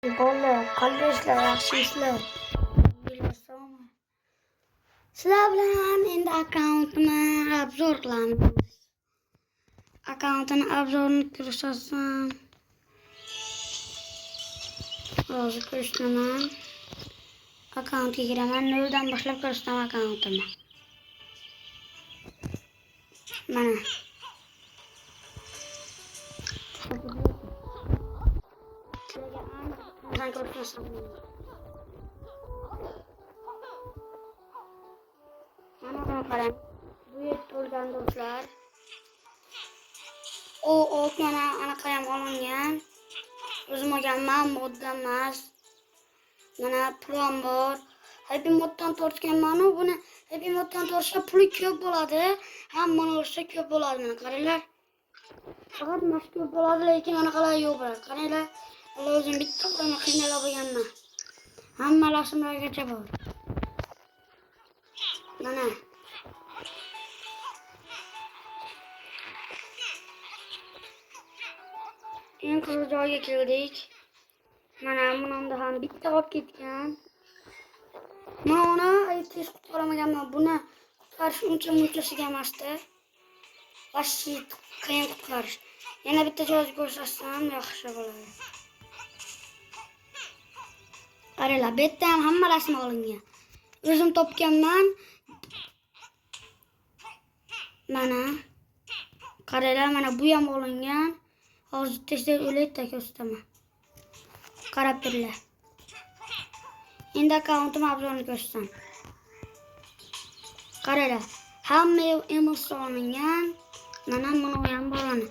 Bolalar, qardoshlar, yaxshimisizlar? Sizlar bilan endi akkauntni obzor qilamiz. Akkauntni obzorini ko'rsam, hozir ko'rsataman. Akkauntga kiraman, noldan boshlab ko'rsataman akkauntimni. Mana. Mana qarang. Bu yerda bo'lgan do'stlar. Ok mana anaqa ham olingan. O'zim olganman, modda emas. Mana pulim bor. Happy moddan tortganman-ku, buni Happy moddan tortsa puli ko'p bo'ladi. Hammani olsa ko'p bo'ladi, mana qaranglar. Faqat mashhur bo'ladi, lekin anaqalar yo'q bo'ladi. Qaranglar. Alloh o'zim bitta odamni qiynalab bo'lganman. Hamma rasmlargacha bor. Mana. Eng qiziq joyga keldik. Mana bundan ham bitta qolib ketgan. Mana uni tez qutqaramaganman. Buni qutqarish uncha-munchasiga emasdi. Vashti qiyin qutqarish. Yana bitta joyni ko'rsatsam yaxshi bo'ladi. Qaranglar, bu yerda ham hamma rasm olingan. O'zim topganman. Mana. Qaranglar, mana bu ham olingan. Hozir tezda o'laydi ko'rsataman. Qarab turinglar. Endi akkauntim obzorini ko'rsataman. Qaranglar, hamma emosi olingan. Mana buni ham bo'ladi.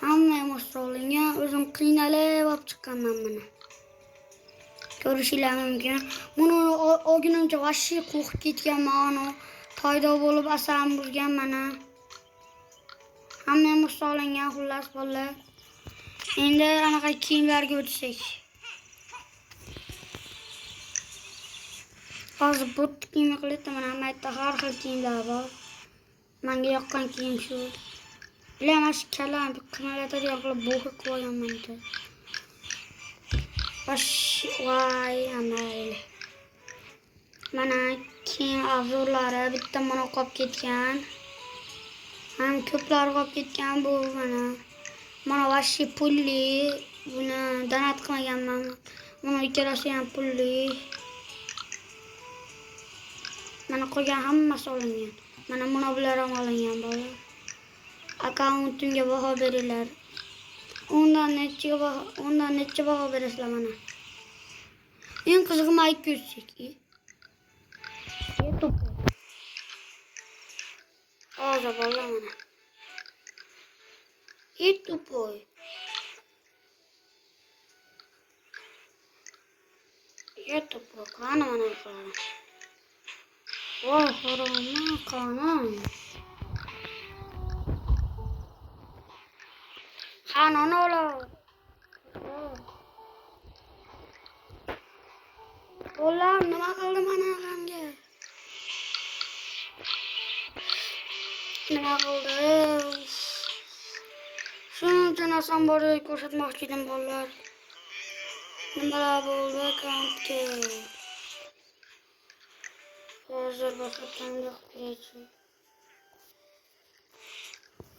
Hamma emosi olingan. O'zim qiynalib olib chiqqanman buni. Ko'rishinglar mumkin. Buni olgunimcha vashti qo'rqib ketganman. Toyda bo'lib asabim bo'lgan mana. Hamma emosi olingan xullas bolalar. Endi anaqa kiyimlarga o'tsak. Hozir bot kiyim qilyapman. Mana hamma yerda har xil kiyimlar bor. Menga yoqqan kiyim shu. Bilaman shu kalam qimalatadigan qilib bo'g'ib qo'yganman. Voy amal. Mana kiyim obzorlari bitta mana qolib ketgan. Ham ko'plari qolib ketgan bu mana. Mana vashti pulli. Buni donat qilmaganman. Buni ikkalasi ham pulli. Mana qolgan hammasi olingan. Mana bular ham olingan bola. Akkauntimga baho beringlar. Undan necha baho berasizlar mana. Eng qizig'i mayk ko'rsak. YouTube. Hozir bola mana. YouTube. YouTube qani mana qani. Voy, xoroma qani. Xanon ola. Olam nima qildi mana qanga? Nima qildi? Shuncha narsam bor edi ko'rsatmoqchi edim bolalar. Nimalar bo'ldi akkauntga? Hozir boshqatdan kerak.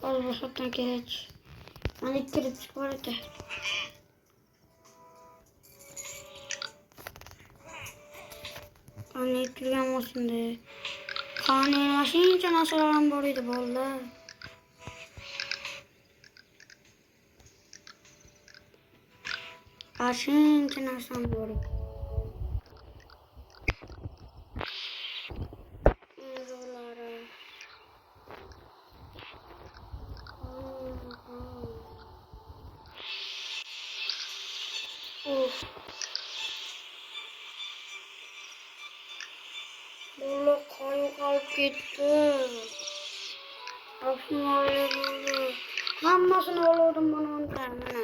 Hozir boshqatdan kerak. Mana kirib chiqardi. Qani turgan bo'lsin-da. Qani shuncha narsalarim bor edi bolalar. Shuncha narsam bor edi. Bola qo'yib qolib ketdi. Hammasini oldim bundan mana.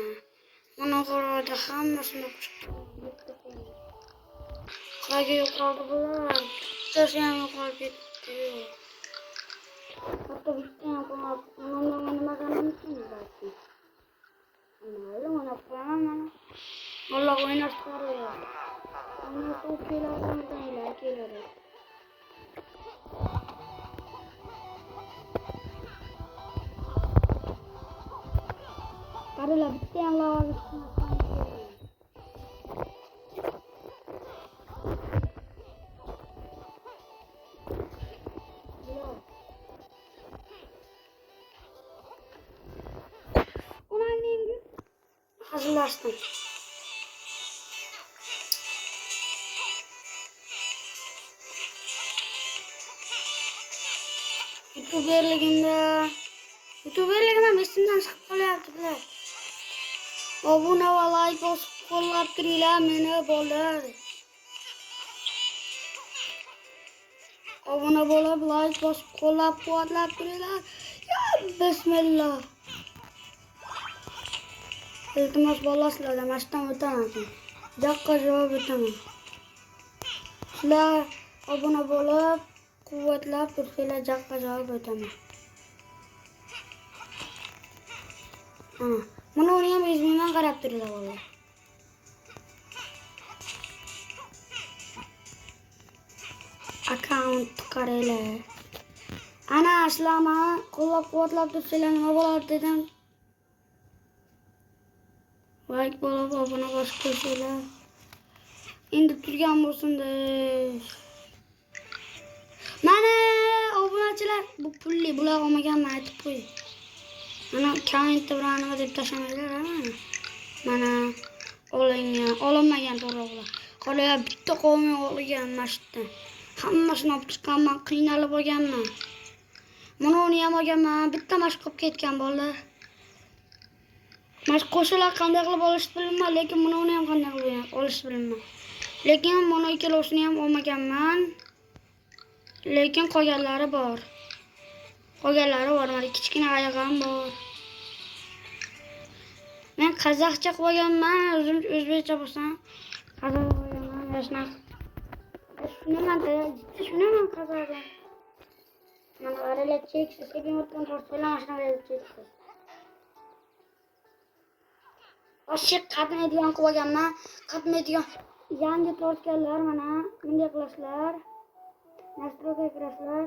Mana qarada hammasini chiqdi. Qayga yo'qoldi bular? Bittasi ham yo'qolib ketdi. Hatto bitta ham qolmadi. Nima qilmoqchiman? Mayli, mana qo'yaman mana. Vallahi oynaştılar ya. Oynaştı o köylerden iler köyleri. Karıla bitti yan lava bitsin. Ulan neyim? Hazırlaştım. YouTuberligimden üstünden çıkıp qolyaptilar. Obuna va like bosib qo'llab turinglar meni bolalar. Obuna bo'lib like bosib qo'llab quvvatlab turinglar. Ya bismillah. Iltimos bolalar sizlardan mashqdan o'taman. Jaqqa javob o'taman. Sizlar obuna bo'lib quvvatlab tursanglar jaqqa javob o'taman. Buni ham o'zimdan qarab turinglar bolalar. Account qaranglar. Ana sizlarni qo'llab-quvvatlab tursanglar nima bo'ladi dedim. Like bo'lib obuna bosib qo'ysanglar. Endi turgan bo'lsin-da. Mana obunachilar bu pulli bular olmaganman aytib qo'y. Mana kommentda bironima deb tashlamanglar ha. Mana olingan, olinmagan to'g'ri. Qolgan bitta qolmay olgan mashqdan. Hammasini olib chiqqanman, qiynalib olganman. Mana uni ham olganman, bitta mashq qilib ketgan bolalar. Mashq qo'shilar qanday qilib olishni bilmayman, lekin mana uni ham qanday qilib olishni bilmayman. Lekin mana ikkalovsini ham olmaganman. Lekin qolganlari bor. Mana kichkina oyog'im bor. Men qozoqcha qilganman, o'zim o'zbekcha bo'lsam, qozoq qilganman, yashnar. Shunaman qozoqda. Mana aralar cheksiz, sekin o'tgan to'rtlar mashinalar cheksiz. Oshib qatmaydigan qilganman, qatmaydigan yangi tortganlar mana bunday qilasizlar. Nastroyga kirasizlar.